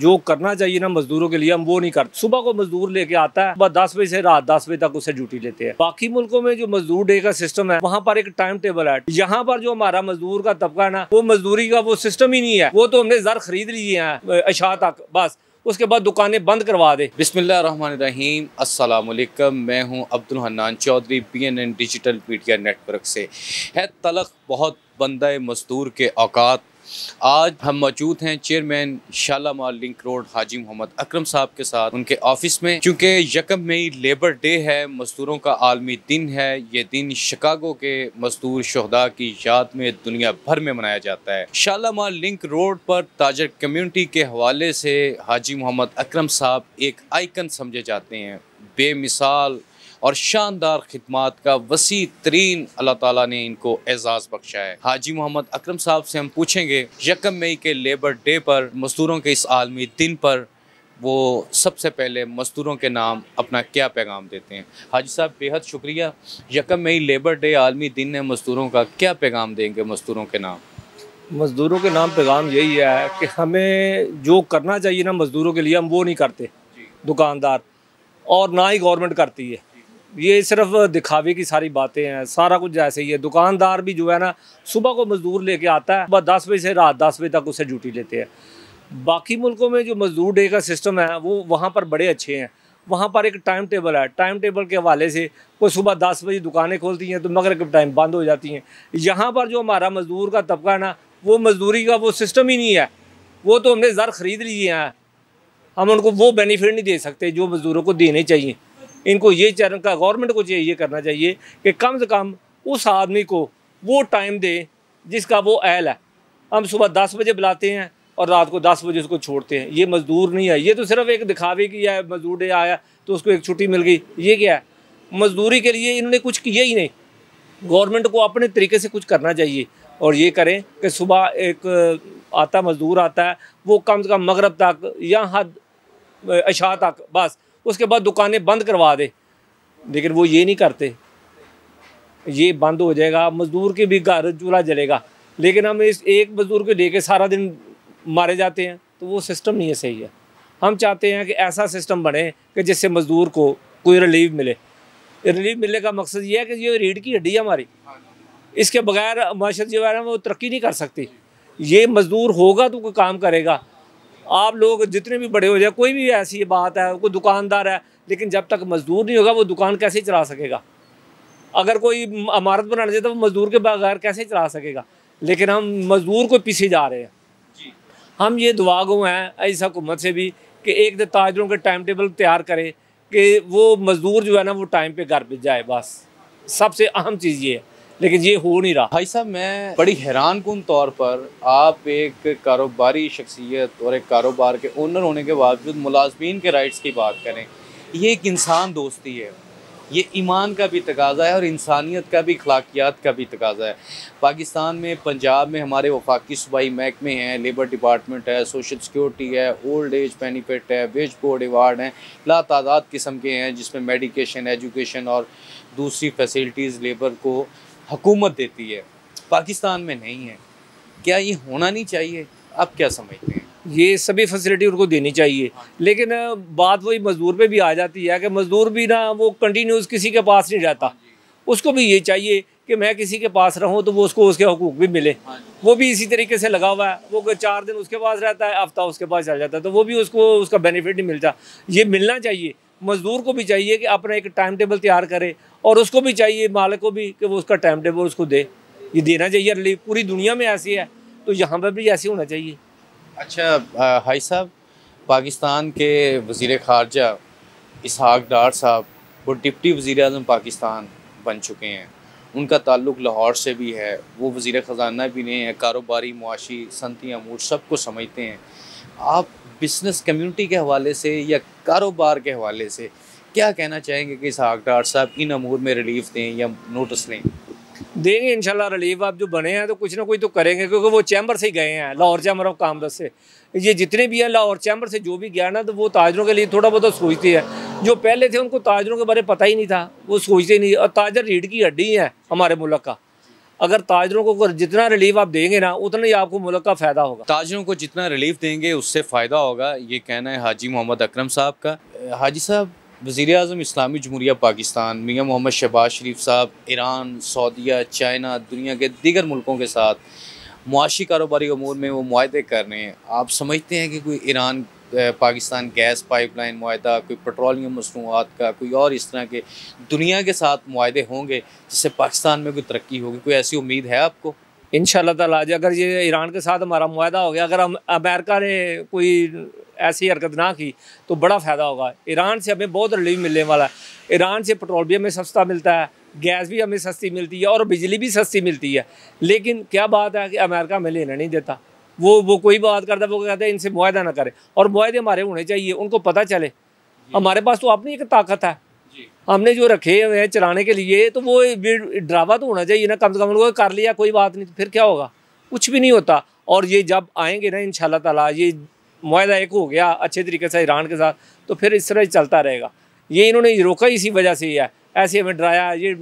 जो करना चाहिए ना मजदूरों के लिए हम वो नहीं करते। सुबह को मजदूर लेके आता है, सुबह 10 बजे से रात 10 बजे तक उससे ड्यूटी लेते हैं। बाकी मुल्कों में जो मजदूर डे का सिस्टम है वहाँ पर एक टाइम टेबल है। यहाँ पर जो हमारा मजदूर का तबका है ना, वो मजदूरी का वो सिस्टम ही नहीं है। वो तो हमने ज़र खरीद लिए हैं अशा तक, बस उसके बाद दुकानें बंद करवा दे। बिस्मिल्लाहिर्रहमानिर्रहीम, अस्सलाम वालेकुम। मैं हूं Abdul Hannan Chaudhary, BNN digital media network से। है तलख बहुत बंदा मजदूर के औकात। आज हम मौजूद हैं चेयरमैन शालामार लिंक रोड हाजी मोहम्मद अकरम साहब के साथ उनके ऑफिस में, क्योंकि 1 मई लेबर डे है, मजदूरों का आलमी दिन है। ये दिन शिकागो के मजदूर शहदा की याद में दुनिया भर में मनाया जाता है। शालामार लिंक रोड पर ताजर कम्युनिटी के हवाले से हाजी मोहम्मद अकरम साहब एक आइकन समझे जाते हैं। बेमिसाल और शानदार खिदमात का वसी तरीन अल्लाह ताला ने इनको एजाज़ बख्शा है। हाजी मोहम्मद अकरम साहब से हम पूछेंगे 1 मई के लेबर डे पर, मजदूरों के इस आलमी दिन पर, वो सबसे पहले मजदूरों के नाम अपना क्या पैगाम देते हैं। हाजी साहब बेहद शुक्रिया। 1 मई लेबर डे आलमी दिन है, मजदूरों का क्या पैगाम देंगे मजदूरों के नाम? मजदूरों के नाम पैगाम यही है कि हमें जो करना चाहिए ना मजदूरों के लिए हम वो नहीं करते, दुकानदार, और ना ही गवर्नमेंट करती है। ये सिर्फ दिखावे की सारी बातें हैं, सारा कुछ ऐसे ही है। दुकानदार भी जो है ना, सुबह को मजदूर लेके आता है, सुबह 10 बजे से रात 10 बजे तक उससे ड्यूटी लेते हैं। बाकी मुल्कों में जो मजदूर डे का सिस्टम है वो वहाँ पर बड़े अच्छे हैं। वहाँ पर एक टाइम टेबल है, टाइम टेबल के हवाले से वो सुबह 10 बजे दुकानें खोलती हैं तो मगरिब के टाइम बंद हो जाती हैं। यहाँ पर जो हमारा मजदूर का तबका है ना, वो मजदूरी का वो सिस्टम ही नहीं है। वो तो हमने ज़र खरीद लिए हैं, हम उनको वो बेनिफिट नहीं दे सकते जो मजदूरों को देने चाहिए। इनको ये चरण का गवर्नमेंट को ये करना चाहिए कि कम से कम उस आदमी को वो टाइम दे जिसका वो अहल है। हम सुबह 10 बजे बुलाते हैं और रात को 10 बजे उसको छोड़ते हैं। ये मजदूर नहीं है, ये तो सिर्फ एक दिखावे की है। मजदूर डे आया तो उसको एक छुट्टी मिल गई, ये क्या है? मजदूरी के लिए इन्होंने कुछ किया ही नहीं। गवर्नमेंट को अपने तरीके से कुछ करना चाहिए और ये करें कि सुबह एक आता मजदूर आता है, वो कम से कम मगरब तक या हद अशा तक, बस उसके बाद दुकानें बंद करवा दे। लेकिन वो ये नहीं करते। ये बंद हो जाएगा, मजदूर के भी घर चूल्हा जलेगा, लेकिन हम इस एक मजदूर को लेके सारा दिन मारे जाते हैं, तो वो सिस्टम नहीं है, सही है। हम चाहते हैं कि ऐसा सिस्टम बने कि जिससे मजदूर को कोई रिलीफ मिले। रिलीफ मिलने का मकसद ये है कि ये रीढ़ की हड्डी है हमारी, इसके बगैर माशरत जो है वो तरक्की नहीं कर सकती। ये मजदूर होगा तो कोई काम करेगा। आप लोग जितने भी बड़े हो जाए, कोई भी ऐसी बात है, कोई दुकानदार है, लेकिन जब तक मजदूर नहीं होगा वो दुकान कैसे चला सकेगा? अगर कोई इमारत बनाना चाहता है तो मजदूर के बगैर कैसे चला सकेगा? लेकिन हम मजदूर को पीछे जा रहे हैं। हम ये दुआ गो हैं ऐसा हुकूमत से भी कि एक दिन ताजरों के टाइम टेबल तैयार करे कि वो मजदूर जो है ना वो टाइम पे घर पे जाए। बस सबसे अहम चीज़ ये है, लेकिन ये हो नहीं रहा। भाई साहब, मैं बड़ी हैरान कुन तौर पर आप एक कारोबारी शख्सियत और एक कारोबार के ओनर होने के बावजूद मुलाजमीन के राइट्स की बात करें। ये एक इंसान दोस्ती है, ये ईमान का भी तकाजा है और इंसानियत का भी, अखलाकियात का भी तकाजा है। पाकिस्तान में, पंजाब में हमारे वफाकी सूबाई महकमे हैं, लेबर डिपार्टमेंट है, सोशल सिक्योरिटी है, ओल्ड एज बेनिफिट है, वेज बोर्ड अवार्ड हैं, लातादाद किस्म के हैं, जिसमें मेडिकेशन, एजुकेशन और दूसरी फैसिलिटीज़ लेबर को हुकूमत देती है। पाकिस्तान में नहीं है। क्या ये होना नहीं चाहिए? आप क्या समझते हैं? ये सभी फैसिलिटी उनको देनी चाहिए, लेकिन बात वही मजदूर पे भी आ जाती है कि मजदूर भी ना वो कंटिन्यूस किसी के पास नहीं रहता। उसको भी ये चाहिए कि मैं किसी के पास रहूं तो वो उसको उसके हकूक़ भी मिले। वो भी इसी तरीके से लगा हुआ है, वो 4 दिन उसके पास रहता है, हफ्ता उसके पास चल जाता है, तो वो भी उसको उसका बेनिफिट नहीं मिलता। ये मिलना चाहिए। मजदूर को भी चाहिए कि अपना एक टाइम टेबल तैयार करे, और उसको भी चाहिए, मालिक को भी, कि वो उसका टाइम टेबल उसको दे। ये देना चाहिए रिलीफ। पूरी दुनिया में ऐसी है तो यहाँ पर भी ऐसे होना चाहिए। अच्छा हाई साहब, पाकिस्तान के वज़ीर ख़ारजा इसहाक़ डार साहब वो डिप्टी वज़ीर आज़म पाकिस्तान बन चुके हैं। उनका ताल्लुक़ लाहौर से भी है, वो वज़ीर ख़ज़ाना भी नहीं है, कारोबारी, मुआशी, सनती अमूर सब को समझते हैं। आप बिज़नेस कम्युनिटी के हवाले से या कारोबार के हवाले से क्या कहना चाहेंगे कि इसहाक़ डार साहब इन अमूर में रिलीफ दें या नोटिस लें? देंगे इंशाल्लाह रिलीफ। आप जो बने हैं तो कुछ ना कुछ तो करेंगे, क्योंकि वो चैम्बर से ही गए हैं, लाहौर चैम्बर ऑफ कॉमर्स से। ये जितने भी हैं लाहौर चैम्बर से जो भी गया ना, तो वो ताजरों के लिए थोड़ा बहुत सोचते हैं। जो पहले थे उनको ताजरों के बारे में पता ही नहीं था, वो सोचते नहीं। और ताजर रीढ़ की हड्डी है हमारे मुल्क का। अगर ताजरों को जितना रिलीफ आप देंगे ना उतना ही आपको मुल्क का फ़ायदा होगा। ताजरों को जितना रिलीफ देंगे उससे फ़ायदा होगा, ये कहना है हाजी मोहम्मद अकरम साहब का। हाजी साहब, वज़ीर-ए-आज़म इस्लामी जमहूरिया पाकिस्तान मियां मोहम्मद शहबाज शरीफ साहब ईरान, सऊदीया, चाइना, दुनिया के दीगर मुल्कों के साथ मुआशी कारोबारी अमूर में वो मुआहदे कर रहे हैं। आप समझते हैं कि कोई ईरान पाकिस्तान गैस पाइपलाइन मुआहदा, कोई पेट्रोलियम मसनूआत का, कोई और इस तरह के दुनिया के साथ मुआहदे होंगे जिससे पाकिस्तान में कोई तरक्की होगी? कोई ऐसी उम्मीद है आपको? इंशाअल्लाह ताला अगर ये ईरान के साथ हमारा मुआहदा हो गया, अगर अमेरिका ने कोई ऐसी हरकत ना की तो बड़ा फ़ायदा होगा। ईरान से हमें बहुत रिलीफ मिलने वाला है। ईरान से पेट्रोल भी हमें सस्ता मिलता है, गैस भी हमें सस्ती मिलती है और बिजली भी सस्ती मिलती है। लेकिन क्या बात है कि अमेरिका हमें लेना नहीं देता। वो कोई बात करता है, वो कहते हैं इनसे मुआहदा ना करें। और मुआहदे हमारे होने चाहिए, उनको पता चले हमारे पास तो अपनी एक ताकत है, हमने जो रखे हुए हैं चलाने के लिए, तो वो ड्रावा तो होना चाहिए ना, कम से कम वो कर लिया कोई बात नहीं, तो फिर क्या होगा? कुछ भी नहीं होता। और ये जब आएंगे ना इंशाल्लाह ताला, ये मुआहदा एक हो गया अच्छे तरीके से ईरान के साथ, तो फिर इस तरह चलता रहेगा। ये इन्होंने रोका इसी वजह से ही है, ऐसे हमें डराया। ये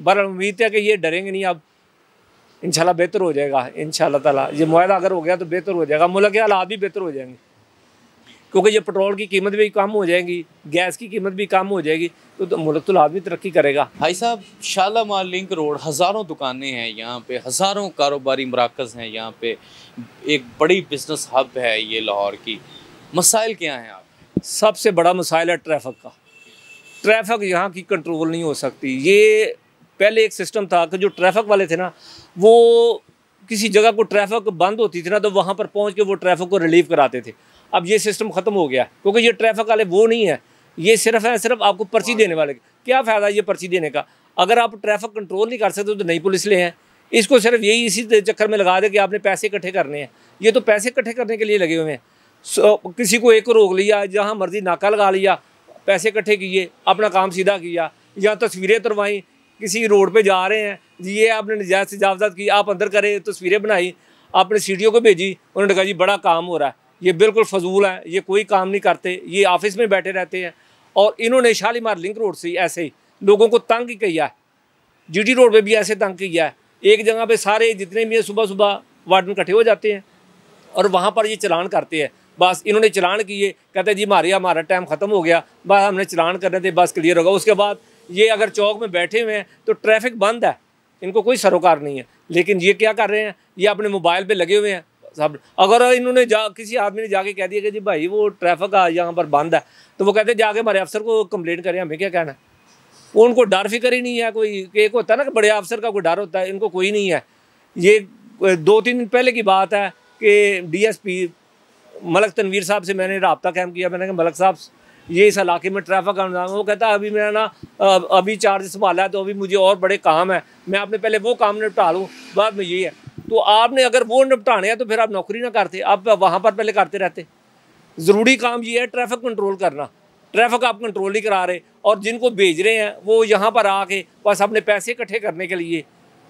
बड़ा उम्मीद है कि ये डरेंगे नहीं, अब इंशाल्लाह बेहतर हो जाएगा। इंशाल्लाह ताला ये मुआहदा अगर हो गया तो बेहतर हो जाएगा, मुल्क के हालात भी बेहतर हो जाएंगे, क्योंकि ये पेट्रोल की कीमत भी कम हो जाएगी, गैस की कीमत भी कम हो जाएगी, तो मुल्क तो लाजमी तरक्की करेगा। भाई साहब, शालामार लिंक रोड, हज़ारों दुकानें हैं यहाँ पे, हज़ारों कारोबारी मराकज़ हैं यहाँ पे, एक बड़ी बिजनेस हब है ये लाहौर की। मसाइल क्या हैं आप? सबसे बड़ा मसाइल है ट्रैफिक का। ट्रैफिक यहाँ की कंट्रोल नहीं हो सकती। ये पहले एक सिस्टम था कि जो ट्रैफिक वाले थे ना, वो किसी जगह को ट्रैफिक बंद होती थी ना, तो वहाँ पर पहुँच के वो ट्रैफिक को रिलीव कराते थे। अब ये सिस्टम ख़त्म हो गया, क्योंकि ये ट्रैफिक वाले वो नहीं है, ये सिर्फ आपको पर्ची देने वाले। क्या फ़ायदा ये पर्ची देने का? अगर आप ट्रैफिक कंट्रोल नहीं कर सकते तो नई पुलिस ले हैं। इसको सिर्फ यही इसी चक्कर में लगा दे कि आपने पैसे इकट्ठे करने हैं। ये तो पैसे इकट्ठे करने के लिए लगे हुए हैं। किसी को एक को रोक लिया, जहाँ मर्जी नाका लगा लिया, पैसे इकट्ठे किए, अपना काम सीधा किया, या तस्वीरें उतरवाई। किसी रोड पे जा रहे हैं, ये आपने नजायज़ तजावज़ात की, आप अंदर करें, तस्वीरें बनाई, आपने सीडीओ को भेजी, उन्होंने कहा जी बड़ा काम हो रहा है। ये बिल्कुल फजूल है, ये कोई काम नहीं करते, ये ऑफिस में बैठे रहते हैं। और इन्होंने शालीमार लिंक रोड से ऐसे ही लोगों को तंग ही किया है, जीटी रोड पे भी ऐसे तंग किया है। एक जगह पे सारे जितने भी सुबह सुबह वार्डन इकट्ठे हो जाते हैं और वहाँ पर ये चलान करते हैं। बस इन्होंने चलान किए, कहते हैं जी हमारा टाइम ख़त्म हो गया, बस हमने चलान करने थे, बस क्लियर होगा। उसके बाद ये अगर चौक में बैठे हुए हैं तो ट्रैफिक बंद है, इनको कोई सरोकार नहीं है। लेकिन ये क्या कर रहे हैं, ये अपने मोबाइल पे लगे हुए हैं सब। अगर इन्होंने किसी आदमी ने जाके कह दिया कि जी भाई वो ट्रैफिक यहाँ पर बंद है, तो वो कहते हैं जाके हमारे अफसर को कंप्लेंट करें, हमें क्या कहना है। वो उनको डर फिक्र ही नहीं है कोई। एक होता है ना कि बड़े अफसर का कोई डर होता है, इनको कोई नहीं है। ये 2-3 दिन पहले की बात है कि DSP मलक तनवीर साहब से मैंने रब्ता कायम किया। मैंने कहा मलक साहब ये इस इलाके में ट्रैफिक का निज़ाम है। वो कहता है अभी मेरा ना अभी चार्ज संभाला है, तो अभी मुझे और बड़े काम है, मैं आपने पहले वो काम निपटा लूँ, बाद में ये है। तो आपने अगर वो निपटाने हैं तो फिर आप नौकरी ना करते, आप वहाँ पर पहले करते रहते। ज़रूरी काम ये है ट्रैफिक कंट्रोल करना। ट्रैफिक आप कंट्रोल नहीं करा रहे, और जिनको भेज रहे हैं वो यहाँ पर आके बस अपने पैसे इकट्ठे करने के लिए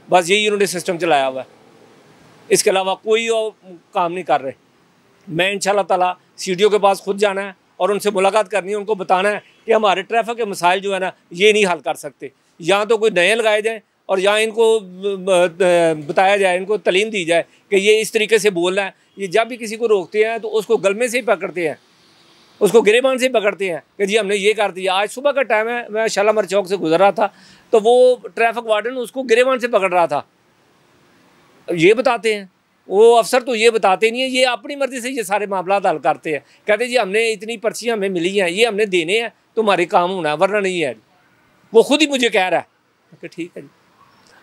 बस यही उन्होंने सिस्टम चलाया हुआ है। इसके अलावा कोई और काम नहीं कर रहे। मैं इंशाल्लाह ताला सीडीओ के पास खुद जाना है और उनसे मुलाकात करनी है, उनको बताना है कि हमारे ट्रैफिक के मसाइल जो है ना, ये नहीं हल कर सकते। यहाँ तो कोई नए लगाए जाएँ और यहाँ इनको बताया जाए, इनको तालीम दी जाए कि ये इस तरीके से बोलना है। ये जब भी किसी को रोकते हैं तो उसको गलमे से ही पकड़ते हैं, उसको गिरेबान से ही पकड़ते हैं कि जी हमने ये कर दिया। आज सुबह का टाइम है, मैं शालामार चौक से गुजर रहा था, तो वो ट्रैफिक वार्डन उसको गिरेबान से पकड़ रहा था। ये बताते हैं, वो अफसर तो ये बताते नहीं है, ये अपनी मर्ज़ी से ये सारे मामला हल करते हैं। कहते जी हमने इतनी पर्चियाँ हमें मिली हैं, ये हमने देने हैं, तुम्हारे काम होना है, वरना नहीं है। वो खुद ही मुझे कह रहा है कि ठीक है जी,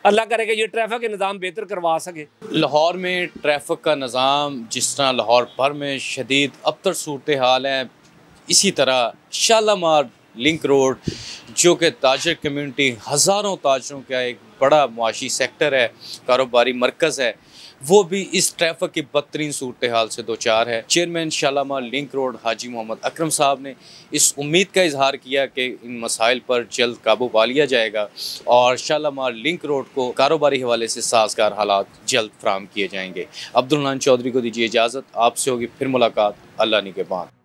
अल्लाह करेगा ये ट्रैफिक के निज़ाम बेहतर करवा सके। लाहौर में ट्रैफिक का निज़ाम जिस तरह लाहौर भर में शदीद अबतर सूरत हाल है, इसी तरह शालामार लिंक रोड जो कि ताजर कम्यूनिटी, हज़ारों ताजरों का एक बड़ा मुआशी सेक्टर है, कारोबारी मरकज़ है, वो भी इस ट्रैफिक की बदतरीन सूरत हाल से दो चार है। चेयरमैन शालामार लिंक रोड हाजी मोहम्मद अकरम साहब ने इस उम्मीद का इजहार किया कि इन मसाइल पर जल्द काबू पा लिया जाएगा और शालामार लिंक रोड को कारोबारी हवाले से साजगार हालात जल्द फराहम किए जाएंगे। अब्दुल हन्नान चौधरी को दीजिए इजाज़त, आपसे होगी फिर मुलाकात अल्लाह निगहबान।